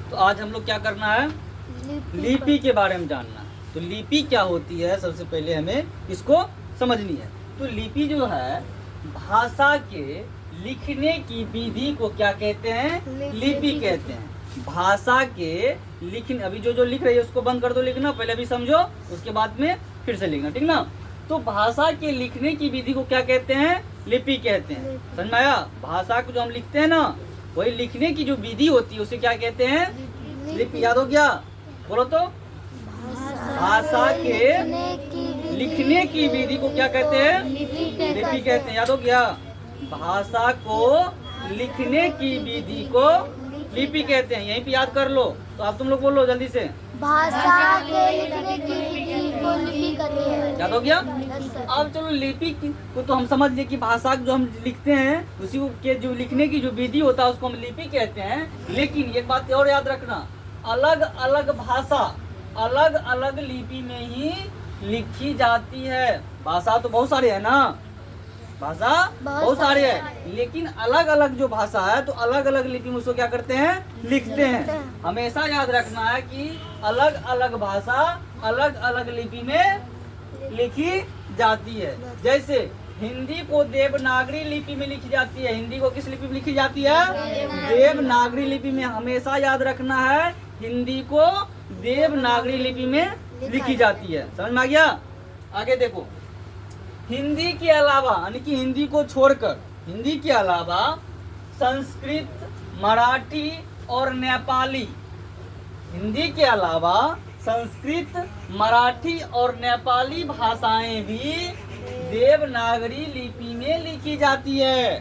तो आज हम लोग क्या करना है, लिपि के बारे में जानना। तो लिपि क्या होती है सबसे पहले हमें इसको समझनी है। तो लिपि जो है भाषा के लिखने की विधि को क्या कहते हैं, लिपि कहते हैं। भाषा के लिखने, अभी जो लिख रही है उसको बंद कर दो लिखना, पहले अभी समझो उसके बाद में फिर से लिखना, ठीक ना। तो भाषा के लिखने की विधि को क्या कहते हैं, लिपि कहते हैं। समझ में आया। भाषा को जो हम लिखते हैं ना, वही लिखने की जो विधि होती है उसे क्या कहते हैं, लिपि। याद हो गया, बोलो तो। भाषा के लिखने की विधि को क्या कहते हैं, लिपि कहते हैं। याद हो गया, भाषा को लिखने की विधि को लिपि कहते हैं। यहीं पे याद कर लो। तो आप तुम लोग बोलो जल्दी से, भाषा के लिखने की विधि को लिपि कहते हैं। याद हो गया। अब चलो लिपि को तो हम समझ लिए कि भाषा जो हम लिखते हैं उसी के जो लिखने की जो विधि होता है उसको हम लिपि कहते हैं। लेकिन एक बात और याद रखना, अलग अलग भाषा अलग अलग लिपि में ही लिखी जाती है। भाषा तो बहुत सारे है ना, भाषा बहुत सारे है, लेकिन अलग अलग जो भाषा है तो अलग अलग लिपि में उसको क्या करते हैं, लिखते हैं। हमेशा याद रखना है कि अलग अलग भाषा अलग अलग लिपि में लिखी जाती है। जैसे हिंदी को देवनागरी लिपि में लिखी जाती है। हिंदी को किस लिपि में लिखी जाती है, देवनागरी लिपि में। हमेशा याद रखना है हिंदी को देवनागरी लिपि में लिखी जाती है। समझ में आ गया। आगे देखो, हिंदी के अलावा यानी कि हिंदी को छोड़कर, हिंदी के अलावा संस्कृत, मराठी और नेपाली, हिंदी के अलावा संस्कृत, मराठी और नेपाली भाषाएं भी देवनागरी लिपि में लिखी जाती है,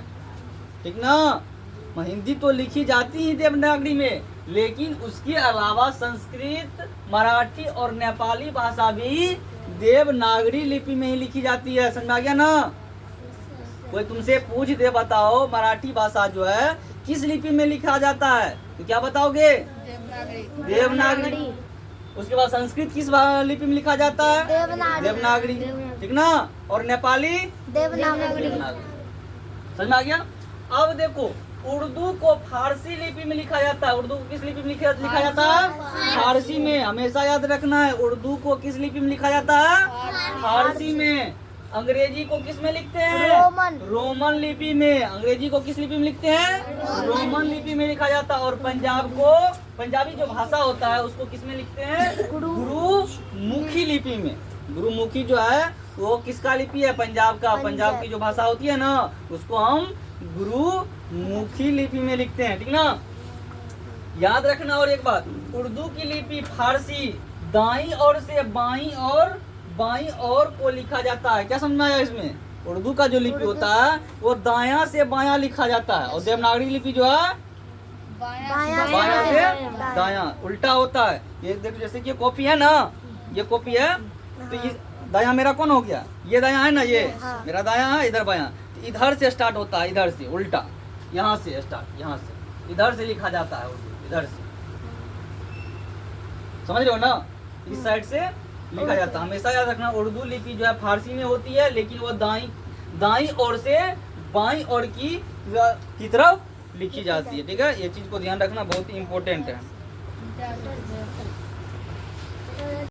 ठीक ना। हिंदी तो लिखी जाती ही देवनागरी में, लेकिन उसके अलावा संस्कृत, मराठी और नेपाली भाषा भी देवनागरी लिपि में ही लिखी जाती है। समझ में आ गया ना। कोई तुमसे पूछ दे, बताओ मराठी भाषा जो है किस लिपि में लिखा जाता है, तो क्या बताओगे, देवनागरी। उसके बाद संस्कृत किस लिपि में लिखा जाता है, देवनागरी, ठीक ना। और नेपाली देवनागरी। समझ में आ गया। अब देखो, उर्दू को फारसी लिपि में लिखा जाता है। उर्दू को किस लिपि में लिखा जाता है, फारसी में। हमेशा याद रखना है, उर्दू को किस लिपि में लिखा जाता है, फारसी में। अंग्रेजी को किस में लिखते हैं, रोमन लिपि में। अंग्रेजी को किस लिपि में लिखते हैं, रोमन लिपि में लिखा जाता है। और पंजाब को, पंजाबी जो भाषा होता है उसको किस में लिखते हैं, गुरुमुखी लिपि में। गुरुमुखी जो है वो किसका लिपि है, पंजाब का। पंजाब की जो भाषा होती है ना उसको हम गुरुमुखी लिपि में लिखते हैं, ठीक ना। याद रखना। और एक बात, उर्दू की लिपि फारसी दाईं ओर से बाईं ओर को लिखा जाता है। क्या समझ में आया इसमें। उर्दू का जो लिपि होता है वो दायां से बायां लिखा जाता है, और देवनागरी लिपि जो है बायां से दायां, उल्टा होता है। ये देखो, जैसे कि ये कॉपी है ना, ये कॉपी है, तो ये दायां मेरा कौन हो गया, ये दायां है ना, ये मेरा दायां है, इधर बायां। तो इधर से स्टार्ट होता है, इधर से उल्टा, यहाँ से स्टार्ट, यहाँ से इधर से लिखा जाता है उर्दू, इधर से। समझ रहे हो ना, इस साइड से लिखा जाता है। हमेशा याद रखना, उर्दू लिपि जो है फारसी में होती है, लेकिन वो दाईं ओर से बाईं ओर की तरफ लिखी जाती है, ठीक है। ये चीज को ध्यान रखना, बहुत ही इम्पोर्टेंट है।